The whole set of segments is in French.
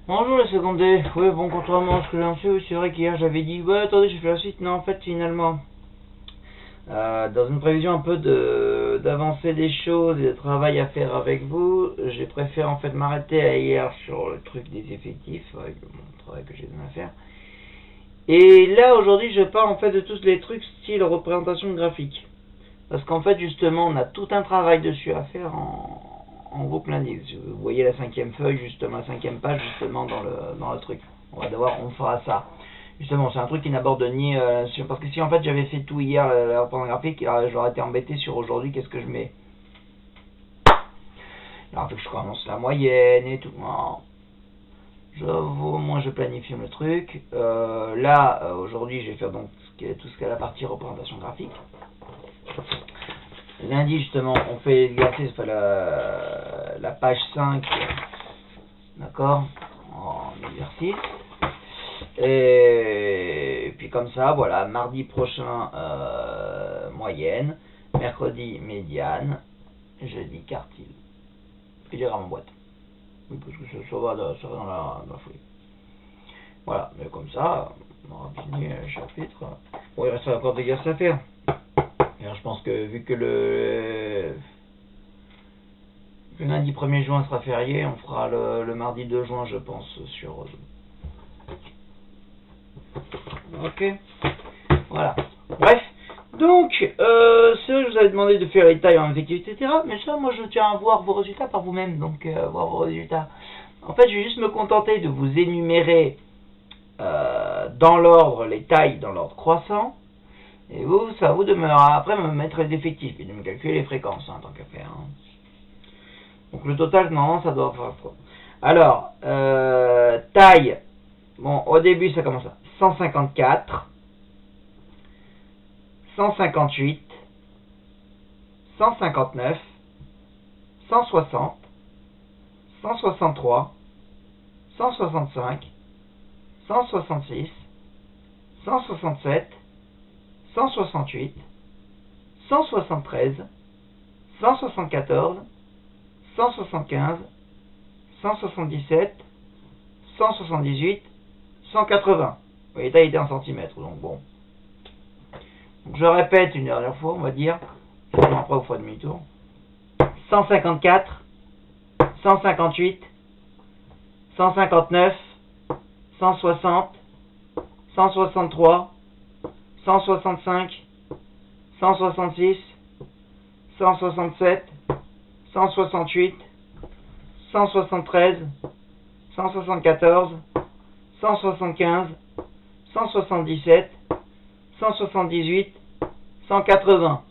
Bonjour les secondés. Oui, bon, contrairement à ce que j'ai reçu, oui, c'est vrai qu'hier j'avais dit, ouais, attendez, j'ai fait la suite. Non, en fait, finalement, dans une prévision un peu d'avancer des choses et de travail à faire avec vous, j'ai préféré en fait m'arrêter à hier sur le truc des effectifs, avec mon travail que j'ai donné à faire. Et là, aujourd'hui, je parle en fait de tous les trucs style représentation graphique. Parce qu'en fait, justement, on a tout un travail dessus à faire en groupe lundi. Vous voyez la cinquième feuille, justement, la cinquième page, justement, dans le truc. On fera ça. Justement, c'est un truc qui n'aborde ni... parce que si en fait j'avais fait tout hier, la représentation graphique, j'aurais été embêté sur aujourd'hui, qu'est-ce que je mets? Alors, il faut que je commence la moyenne et tout. Non. Au moins je planifie le truc. Aujourd'hui, je vais faire donc tout ce qui est la partie représentation graphique. Lundi, justement, on fait l'exercice, on fait la page 5, d'accord, en exercice. Et puis comme ça, voilà, mardi prochain, moyenne, mercredi, médiane, jeudi, quartile. Et diagramme en boîte. Oui, parce que ça va dans la foulée. Voilà, mais comme ça, on aura fini le chapitre. Bon, il reste encore des exercices à faire. Alors, je pense que vu que le lundi 1er juin sera férié, on fera le mardi 2 juin, je pense, sur... Ok. Voilà. Bref. Donc, c'est vrai que je vous avais demandé de faire les tailles en effectif, etc. Mais ça, moi, je tiens à voir vos résultats par vous-même. Donc, voir vos résultats. En fait, je vais juste me contenter de vous énumérer dans l'ordre les tailles, dans l'ordre croissant. Et vous, ça vous demeurera après me mettre les effectifs et de me calculer les fréquences, tant qu'à faire. Donc le total, normalement, ça doit faire 3. Alors, taille. Bon, au début, ça commence à 154, 158, 159, 160, 163, 165, 166, 167, 168, 173, 174, 175, 177, 178, 180. Vous voyez, taille était en centimètres, donc bon. Donc je répète une dernière fois, on va dire. Après, vous ferez demi-tour. 154, 158, 159, 160, 163, 165, 166, 167, 168, 173, 174, 175, 177, 178, 180.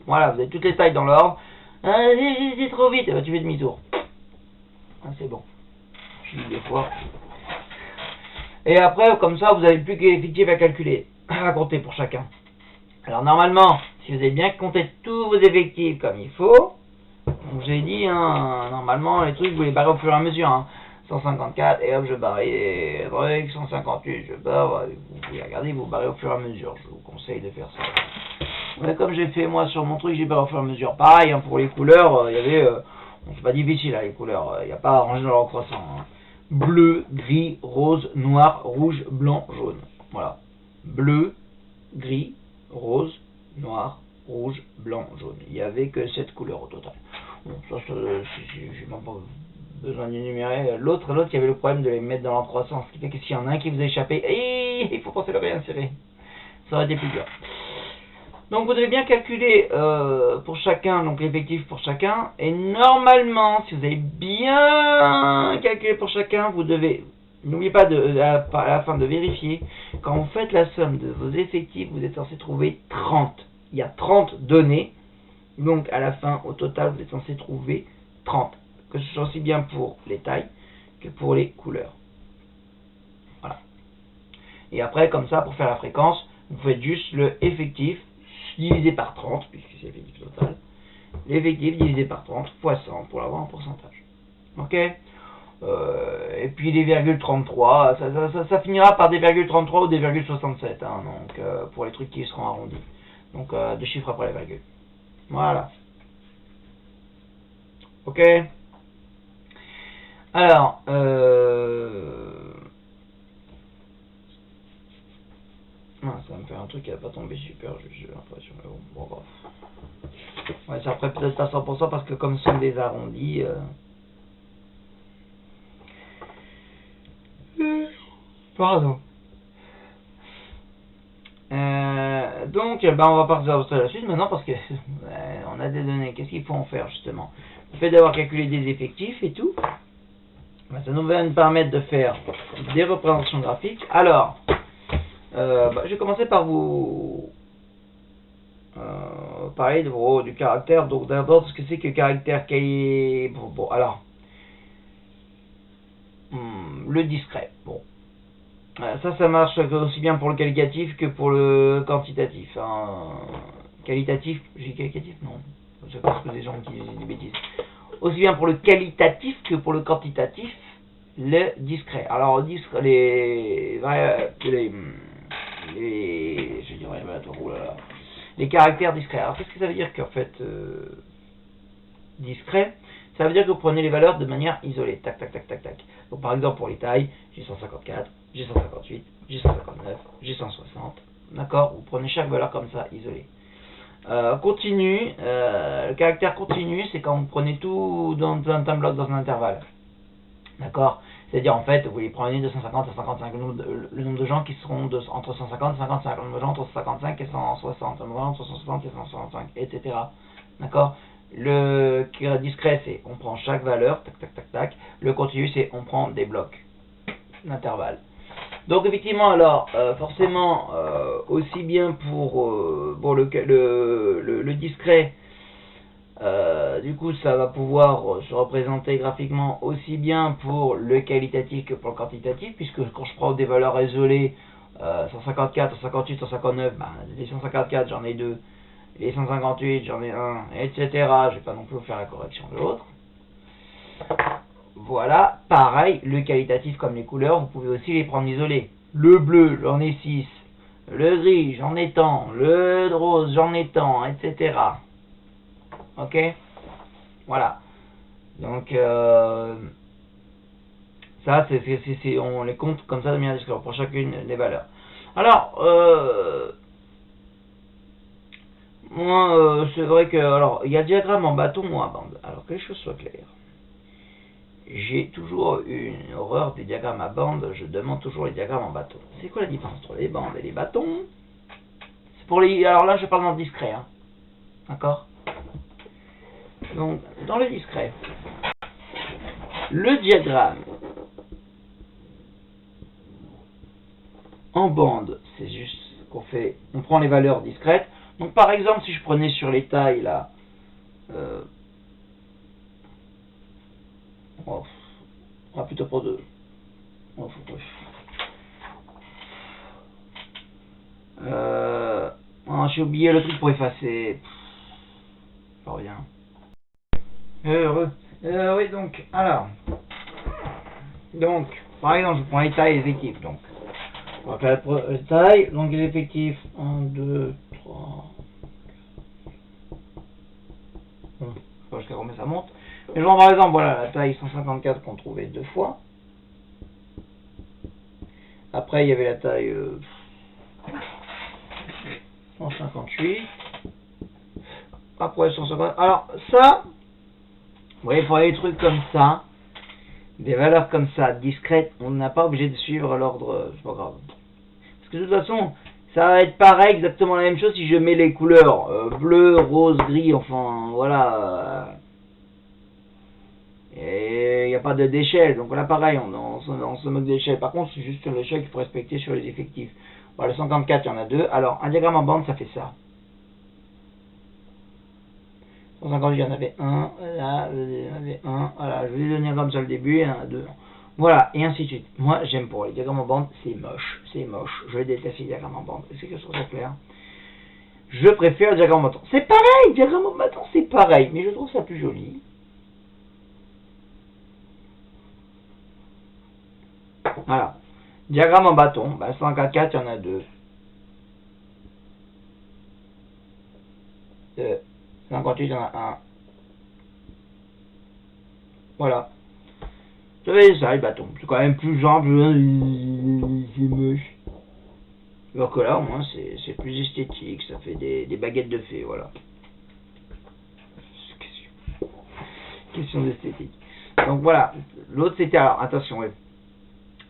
Voilà, vous avez toutes les tailles dans l'ordre. C'est trop vite, tu fais demi-tour. C'est bon. Je dis des fois. Et après, comme ça, vous avez plus qu'effectif à calculer, à compter pour chacun. Alors normalement, si vous avez bien compté tous vos effectifs comme il faut, donc j'ai dit, normalement les trucs vous les barrez au fur et à mesure. 154, et hop, je barre les briques, 158, je barre, vous pouvez regarder, vous barrez au fur et à mesure. Je vous conseille de faire ça. Mais comme j'ai fait moi sur mon truc, j'ai barré au fur et à mesure. Pareil, pour les couleurs, il y avait, c'est pas difficile les couleurs, il n'y a pas à ranger dans leur croissant. Bleu, gris, rose, noir, rouge, blanc, jaune. Voilà. Bleu, gris, rose, noir, rouge, blanc, jaune. Il n'y avait que 7 couleurs au total. Bon, ça, j'ai même pas besoin d'énumérer. L'autre, il y avait le problème de les mettre dans leur croissance. Ce qui fait que s'il y en a un qui vous a échappé, il faut penser à le réinsérer. Ça aurait été plus dur. Donc vous devez bien calculer pour chacun, donc l'effectif pour chacun. Et normalement, si vous avez bien calculé pour chacun, vous devez, n'oubliez pas à la fin de vérifier, quand vous faites la somme de vos effectifs, vous êtes censé trouver 30. Il y a 30 données, donc à la fin, au total, vous êtes censé trouver 30. Que ce soit aussi bien pour les tailles que pour les couleurs. Voilà. Et après, comme ça, pour faire la fréquence, vous faites juste le effectif divisé par 30, puisque c'est l'effectif total. L'effectif divisé par 30 fois 100 pour l'avoir en pourcentage. Ok. Et puis les virgules 33, ça finira par des virgules 33 ou des virgules 67, donc pour les trucs qui seront arrondis. Donc 2 chiffres après la virgule. Voilà. Ok. Alors, ça me fait un truc qui va pas tomber super, j'ai l'impression, mais bon, bref. Ouais, ça ferait peut-être pas 100% parce que comme ce sont des arrondis... Pardon. Donc, ben, on va partir sur la suite maintenant parce que on a des données. Qu'est-ce qu'il faut en faire justement? Le fait d'avoir calculé des effectifs et tout, ben, ça nous va nous permettre de faire des représentations graphiques. Alors, ben, je vais commencer par vous parler du caractère. Donc, d'abord, ce que c'est que caractère bon, alors, le discret. Bon. Ça marche aussi bien pour le qualitatif que pour le quantitatif. Hein. Qualitatif, j'ai qualitatif? Non. Je pense que des gens qui disent des bêtises. Aussi bien pour le qualitatif que pour le quantitatif, le discret. Alors, discret, je dirais, les caractères discrets. Alors, qu'est-ce que ça veut dire qu'en fait, discret, ça veut dire que vous prenez les valeurs de manière isolée. Tac, tac, tac, tac, tac. Donc, par exemple, pour les tailles, j'ai 154, j'ai 158, j'ai 159, j'ai 160. D'accord? Vous prenez chaque valeur comme ça, isolée. Continu, le caractère continu, c'est quand vous prenez tout dans un bloc dans un intervalle. D'accord? C'est-à-dire, en fait, vous les prenez de 150 à 55, le nombre de gens qui seront entre 150 et 55, le nombre de gens entre 55 et 160, le nombre de gens entre 160 et 165, etc. D'accord? Le discret, c'est on prend chaque valeur, tac, tac, tac, tac. Le continu, c'est on prend des blocs d'intervalle. Donc effectivement, alors forcément, aussi bien pour le discret, du coup ça va pouvoir se représenter graphiquement aussi bien pour le qualitatif que pour le quantitatif, puisque quand je prends des valeurs isolées, 154, 158, 159, ben, les 154 j'en ai deux, les 158 j'en ai un, etc. Je vais pas non plus vous faire la correction de l'autre. Voilà, pareil, le qualitatif comme les couleurs, vous pouvez aussi les prendre isolés. Le bleu, j'en ai 6. Le gris, j'en ai tant. Le rose, j'en ai tant, etc. Ok? Voilà. Donc, ça, on les compte comme ça de manière discrète pour chacune des valeurs. Alors, moi, c'est vrai que, alors, il y a diagramme en bâton ou en bande. Alors, que les choses soient claires. J'ai toujours une horreur des diagrammes à bande, je demande toujours les diagrammes en bâton. C'est quoi la différence entre les bandes et les bâtons? C'est pour les. Alors là, je parle dans le discret, hein. D'accord? Donc, dans le discret, le diagramme en bande, c'est juste qu'on fait. On prend les valeurs discrètes. Donc, par exemple, si je prenais sur les tailles là. On va plutôt pour deux. J'ai oublié le truc pour effacer. Pas rien. Heureux. Oui, donc, alors. Donc, par exemple, je prends les tailles et les effectifs. Donc, on va faire les tailles. Donc, les effectifs 1, 2, 3. Je sais pas jusqu'à combien ça monte. Mais genre, par exemple, voilà, la taille 154 qu'on trouvait deux fois. Après, il y avait la taille 158. Après, 150. Alors, ça, vous voyez, pour les trucs comme ça, des valeurs comme ça, discrètes, on n'a pas obligé de suivre l'ordre, c'est pas grave. Parce que de toute façon, ça va être pareil, exactement la même chose si je mets les couleurs bleu, rose, gris, enfin, voilà. Et il n'y a pas d'échelle, donc là pareil, on se moque d'échelle. Par contre, c'est juste sur l'échelle qu'il faut respecter sur les effectifs. Voilà, le 54, il y en a deux. Alors, un diagramme en bande, ça fait ça. 158, il y en avait un, là, il y en avait un, voilà, je vous ai donné comme ça le début, il y en a deux. Voilà, et ainsi de suite. Moi, j'aime pas les diagrammes en bande, c'est moche, je déteste les diagrammes en bande, c'est que je trouve ça clair. Je préfère le diagramme en bâton. C'est pareil, diagramme en bâton, c'est pareil, mais je trouve ça plus joli. Voilà. Diagramme en bâton, 144, il y en a deux. 58, il y en a un. Voilà. Vous savez, ça, les bâtons. C'est quand même plus simple. C'est moche. Alors que là, au moins, c'est plus esthétique. Ça fait des baguettes de fées, voilà. Question d'esthétique. Donc voilà. L'autre, c'était... Alors, attention, ouais.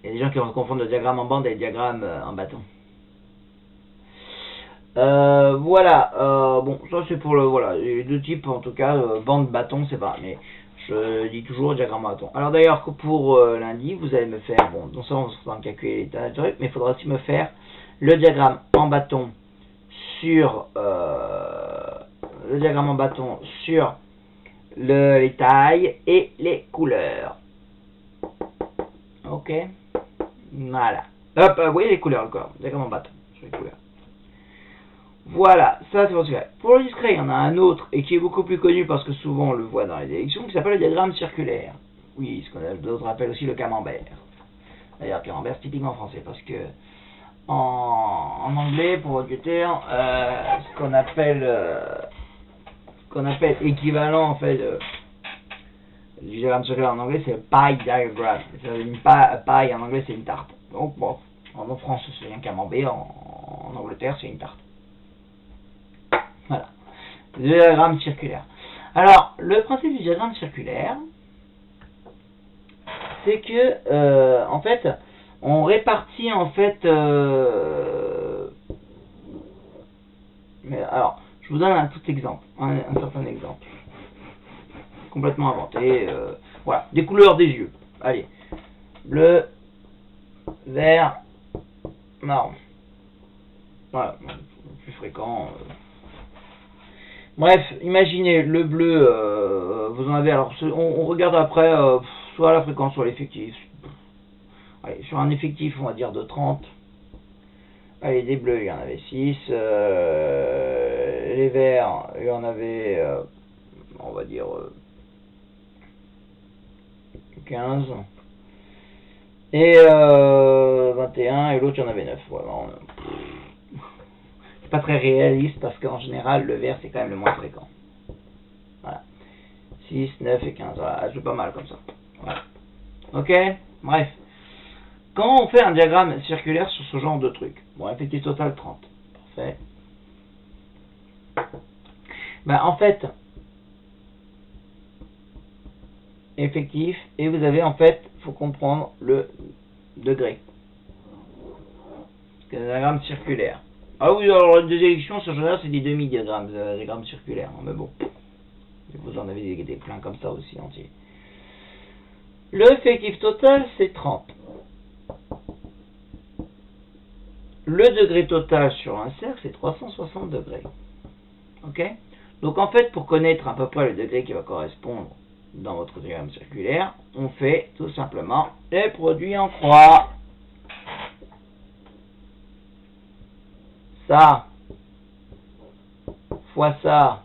Il y a des gens qui confondent le diagramme en bande et le diagramme en bâton. Voilà. Bon, ça, c'est pour le... Voilà. Les deux types, en tout cas, bande, bâton, c'est pas... Mais... Je dis toujours diagramme en bâton. Alors d'ailleurs, pour lundi, vous allez me faire, bon, non seulement vous allez calculer les tas de trucs, mais il faudra aussi me faire le diagramme en bâton sur les tailles et les couleurs. Ok. Voilà. Hop, vous voyez les couleurs encore. Diagramme en bâton sur les couleurs. Voilà, ça c'est pour ce cas. Pour le discret, il y en a un autre, et qui est beaucoup plus connu parce que souvent on le voit dans les élections, qui s'appelle le diagramme circulaire. Oui, ce qu'on d'autres appellent aussi le camembert. D'ailleurs, camembert c'est typiquement français, parce que en anglais, pour Auditeur, ce qu'on appelle équivalent en fait du diagramme circulaire en anglais, c'est pie diagram. Une paille en anglais, c'est une tarte. Donc bon, en France c'est un camembert, en Angleterre c'est une tarte. Voilà, le diagramme circulaire. Alors, le principe du diagramme circulaire, c'est que, en fait, on répartit, en fait, mais alors, je vous donne un tout exemple, un certain exemple, complètement inventé, voilà, des couleurs des yeux, allez, bleu, vert, marron, voilà, plus fréquent, Bref, imaginez le bleu, vous en avez, alors on regarde après, soit la fréquence, soit l'effectif. Allez, sur un effectif, on va dire de 30. Allez, des bleus, il y en avait 6. Les verts, il y en avait, on va dire, 15. Et 21, et l'autre, il y en avait 9. Voilà, pas très réaliste parce qu'en général le vert c'est quand même le moins fréquent. Voilà. 6, 9 et 15. Voilà, c'est pas mal comme ça. Voilà. Ok. Bref. Quand on fait un diagramme circulaire sur ce genre de truc, bon, effectif total 30. Parfait. Ben, en fait, effectif, et vous avez en fait, faut comprendre le degré. C'est un diagramme circulaire. Ah oui, alors des élections, sur général, c'est des demi-diagrammes, des diagrammes circulaires. Mais bon, vous en avez des pleins comme ça aussi entiers. Le effectif total, c'est 30. Le degré total sur un cercle, c'est 360 degrés. Ok? Donc en fait, pour connaître à peu près le degré qui va correspondre dans votre diagramme circulaire, on fait tout simplement les produits en croix. Ça fois ça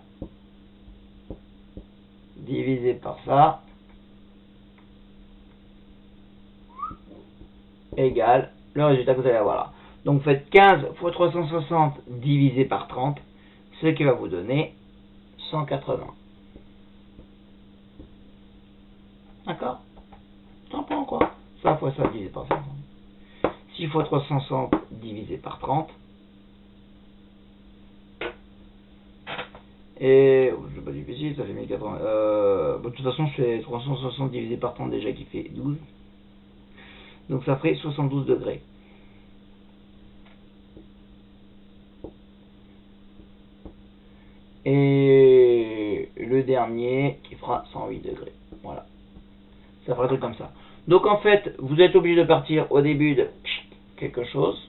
divisé par ça égale le résultat que vous allez avoir là. Donc faites 15 fois 360 divisé par 30, ce qui va vous donner 180. D'accord? Ça prend quoi? Ça fois ça divisé par 100. 6 fois 360 divisé par 30. Et je vais pas difficile, ça fait 1080. Bon, de toute façon, je fais 360 divisé par 30 déjà qui fait 12. Donc ça ferait 72 degrés. Et le dernier qui fera 108 degrés. Voilà. Ça fera un truc comme ça. Donc en fait, vous êtes obligé de partir au début de quelque chose.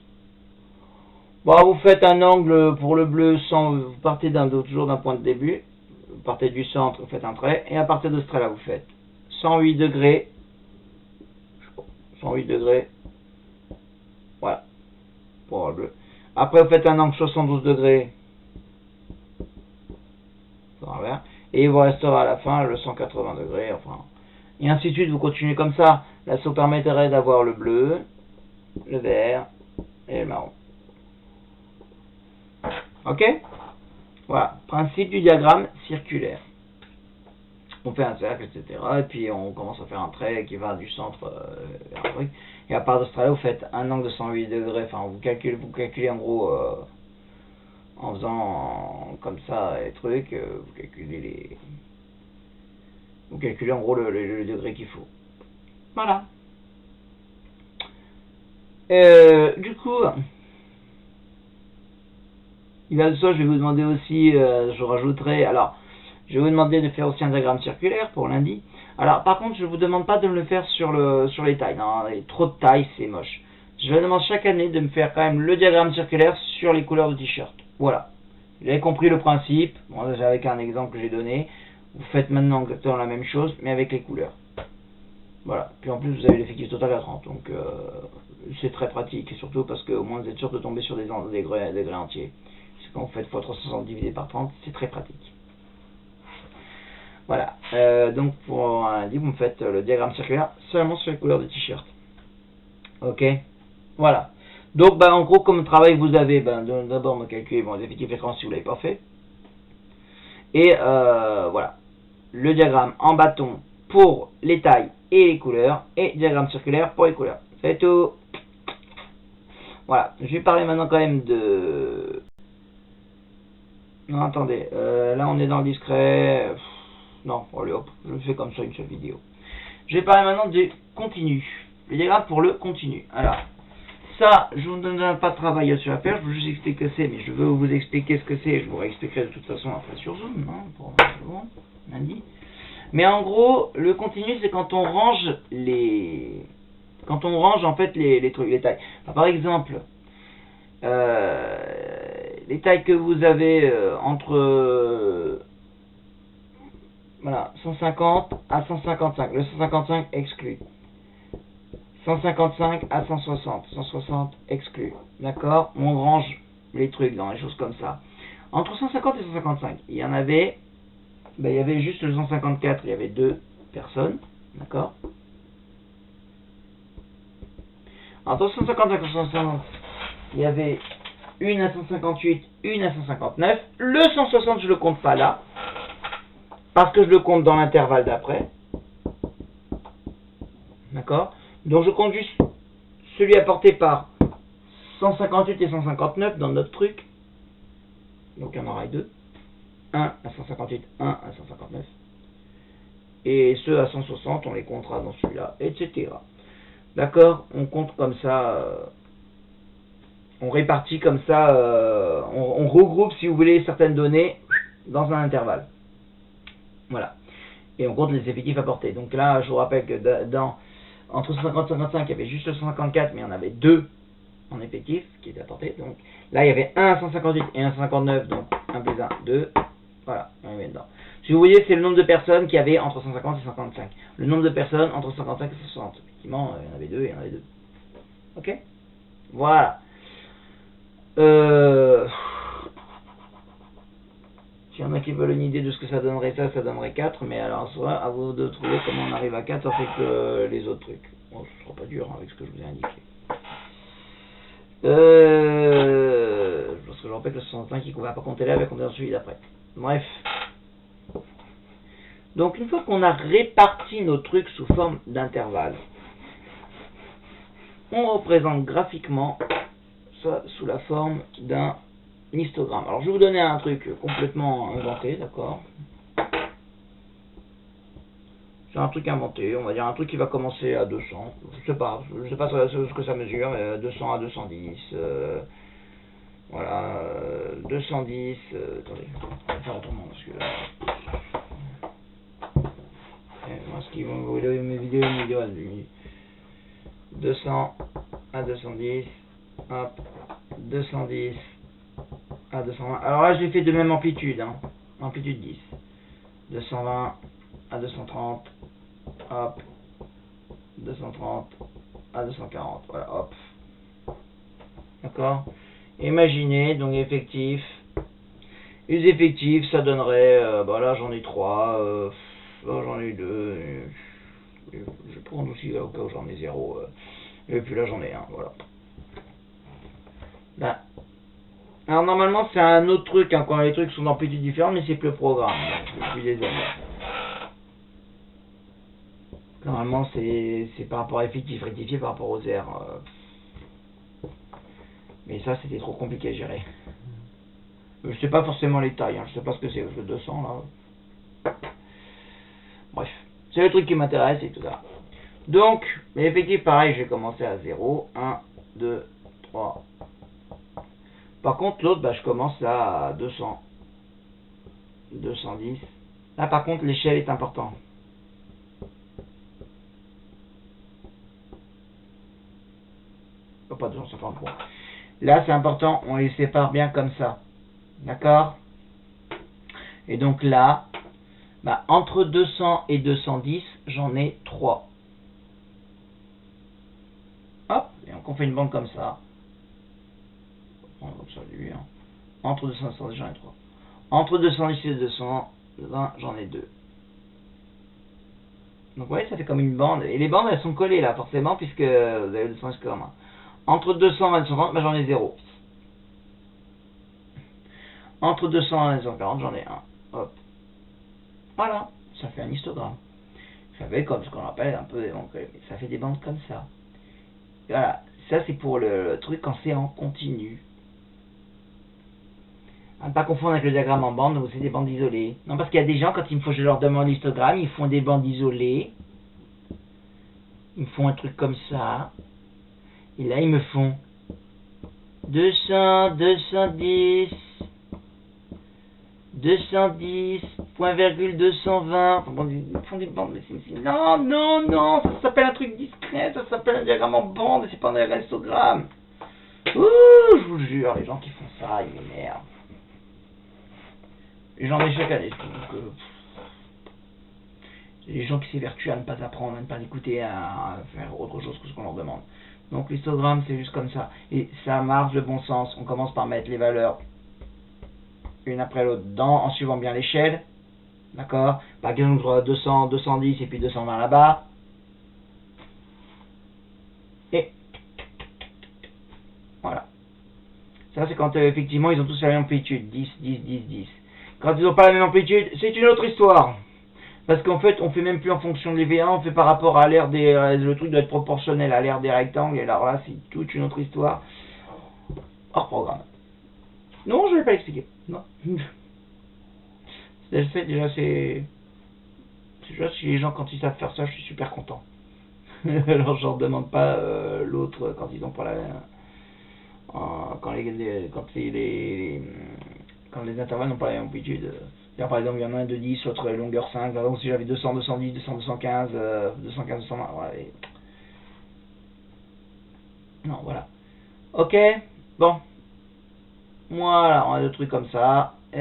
Bon, vous faites un angle pour le bleu, vous partez toujours d'un point de début, vous partez du centre, vous faites un trait, et à partir de ce trait-là, vous faites 108 degrés, 108 degrés, voilà, pour le bleu. Après, vous faites un angle 72 degrés, et il vous restera à la fin le 180 degrés, enfin, et ainsi de suite, vous continuez comme ça. Là, ça vous permettrait d'avoir le bleu, le vert et le marron. Ok? Voilà, principe du diagramme circulaire. On fait un cercle, etc. Et puis on commence à faire un trait qui va du centre vers un truc. Et à part de ce trait, vous faites un angle de 108 degrés. Enfin, vous calculez en gros, en faisant comme ça les trucs, vous calculez en gros le degré qu'il faut. Voilà. Du coup, il va de ça, je vais vous demander aussi, je rajouterai, alors, je vais vous demander de faire aussi un diagramme circulaire pour lundi. Alors, par contre, je ne vous demande pas de me le faire sur les tailles. Non, trop de tailles, c'est moche. Je vous demande chaque année de me faire quand même le diagramme circulaire sur les couleurs de t-shirt. Voilà. Vous avez compris le principe. Bon, déjà avec un exemple que j'ai donné. Vous faites maintenant exactement la même chose, mais avec les couleurs. Voilà. Puis en plus, vous avez l'effectif total à 30. Donc, c'est très pratique. Et surtout parce qu'au moins, vous êtes sûr de tomber sur des degrés entiers. C'est quand vous faites x360 divisé par 30, c'est très pratique. Voilà. Donc, pour un lundi, vous me faites le diagramme circulaire seulement sur les couleurs de t-shirt. Ok. Voilà. Donc, en gros, comme travail, vous avez d'abord me calculer les effectifs écran si vous ne l'avez pas fait. Et voilà. Le diagramme en bâton pour les tailles et les couleurs. Et diagramme circulaire pour les couleurs. C'est tout. Voilà. Je vais parler maintenant quand même de... Non, attendez. Là, on est dans le discret. Non, allez hop. Je fais comme ça une seule vidéo. Je vais parler maintenant du continu. Le diagramme pour le continu. Alors... Ça, je ne vous donne pas de travail à faire, je vous juste expliquer ce que c'est, mais je veux vous expliquer ce que c'est, je vous réexpliquerai de toute façon après sur Zoom, hein, pour lundi. Mais en gros, le continu, c'est quand on range en fait les trucs, les tailles. Enfin, par exemple, les tailles que vous avez entre voilà, 150 à 155, le 155 exclu. 155 à 160, 160 exclu. D'accord? On range les trucs dans les choses comme ça. Entre 150 et 155, il y avait juste le 154, il y avait 2 personnes. D'accord? Entre 155 et 160, il y avait une à 158, une à 159. Le 160, je le compte pas là, parce que je le compte dans l'intervalle d'après. D'accord? Donc je compte juste celui apporté par 158 et 159 dans notre truc. Donc il y en aura 2. 1 à 158, 1 à 159. Et ceux à 160, on les comptera dans celui-là, etc. D'accord? On compte comme ça, on répartit comme ça, on regroupe, si vous voulez, certaines données dans un intervalle. Voilà. Et on compte les effectifs apportés. Donc là, je vous rappelle que entre 150 et 155, il y avait juste le 154, mais il y en avait 2 en effectif qui étaient apportés. Donc là, il y avait 1 à 158 et 1 à 159, donc 1 plus 1, 2. Voilà, on est dedans. Si vous voyez, c'est le nombre de personnes qui avaient entre 150 et 155. Le nombre de personnes entre 55 et 160. Effectivement, il y en avait 2 et il y en avait 2. Ok? Voilà. S'il y en a qui veulent une idée de ce que ça donnerait, ça donnerait 4, mais alors soit à vous de trouver comment on arrive à 4 avec les autres trucs. Bon, ce sera pas dur avec ce que je vous ai indiqué. Parce que je rappelle que le 65 il ne va pas compter là, il va compter dans celui d'après. Bref. Donc une fois qu'on a réparti nos trucs sous forme d'intervalle, on représente graphiquement ça sous la forme d'un histogramme. Alors je vais vous donner un truc complètement inventé, d'accord? C'est un truc inventé, on va dire un truc qui va commencer à 200, je sais pas ce que ça mesure, mais 200 à 210, voilà, 210, attendez, je vais faire autrement parce que là, moi ce qui vont vous donner mes vidéos, 200 à 210, hop, 210 à 220, alors là je l'ai fait de même amplitude, hein, amplitude 10, 220 à 230, hop, 230 à 240, voilà, hop, d'accord. Imaginez, donc effectif, les effectifs, ça donnerait, là j'en ai 3, là j'en ai 2, je vais prendre aussi là, au cas où j'en ai 0, et puis là j'en ai 1, voilà. Là. Alors normalement c'est un autre truc, hein, quand les trucs sont d'amplitude différente, mais c'est plus le programme, depuis des années. Normalement, c'est par rapport à effectif, rectifié par rapport aux airs. Mais ça, c'était trop compliqué à gérer. Je sais pas forcément les tailles, hein. Je sais pas ce que c'est, le 200 là. Bref, c'est le truc qui m'intéresse et tout ça. Donc, effectif, pareil, j'ai commencé à 0, 1, 2, 3. Par contre, l'autre, bah, je commence là à 200, 210. Là, par contre, l'échelle est importante. Oh, pas 250, bon. Là, c'est important, on les sépare bien comme ça. D'accord? Et donc là, bah, entre 200 et 210, j'en ai 3. Hop, et donc on fait une bande comme ça. On va prendre comme ça, lui, hein. Entre 200 et 210, j'en ai 3. Entre 210 et 220, j'en ai 2. Donc vous voyez, ça fait comme une bande. Et les bandes, elles sont collées là, forcément, puisque vous avez le 200 comme ça. Entre 220 et 230, bah, j'en ai 0. Entre 200 et 240, j'en ai 1. Hop. Voilà, ça fait un histogramme. Ça fait comme ce qu'on appelle un peu des bandes collées. Mais ça fait des bandes comme ça. Et voilà, ça c'est pour le truc quand c'est en continu. À ne pas confondre avec le diagramme en bande où c'est des bandes isolées. Non, parce qu'il y a des gens, quand il me faut, je leur demande l'histogramme, ils font des bandes isolées. Ils me font un truc comme ça. Et là, ils me font 200, 210, 210, point virgule 220. Enfin, bon, ils font des bandes, mais c'est... Non, non, non, ça s'appelle un truc discret, ça s'appelle un diagramme en bande, et c'est pas un diagramme histogramme. Ouh, je vous jure, les gens qui font ça, ils m'énervent. Et j'en ai chaque année, donc... les gens qui s'évertuent à ne pas apprendre, à ne pas écouter, à faire autre chose que ce qu'on leur demande. Donc l'histogramme, c'est juste comme ça. Et ça marche de bon sens. On commence par mettre les valeurs une après l'autre en suivant bien l'échelle. D'accord? Par exemple, 200, 210 et puis 220 là-bas. Et voilà. Ça, c'est quand effectivement ils ont tous la même amplitude. 10, 10, 10, 10. Quand ils n'ont pas la même amplitude, c'est une autre histoire. Parce qu'en fait, on fait même plus en fonction de l'EV1, on fait par rapport à l'aire des... le truc doit être proportionnel à l'aire des rectangles, et alors là, c'est toute une autre histoire. Hors programme. Non, je ne vais pas l'expliquer. Non. Déjà, c'est... Déjà, si les gens, quand ils savent faire ça, je suis super content. Alors, je leur demande pas l'autre quand ils ont pas la... quand les intervalles n'ont pas la même amplitude. Par exemple, il y en a un de 10, l'autre longueur 5. Par exemple, si j'avais 200, 210, 200, 215, 215, 220, voilà. Non, voilà. Ok, bon. Voilà, on a des trucs comme ça. Et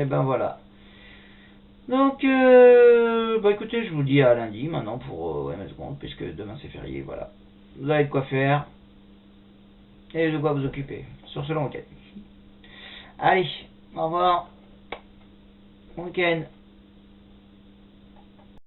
ben voilà. Donc, bah écoutez, je vous dis à lundi maintenant pour MS Compte, puisque demain c'est férié, voilà. Vous avez de quoi faire. Et de quoi vous occuper. Sur ce long week-end. Allez, au revoir. Bon week-end.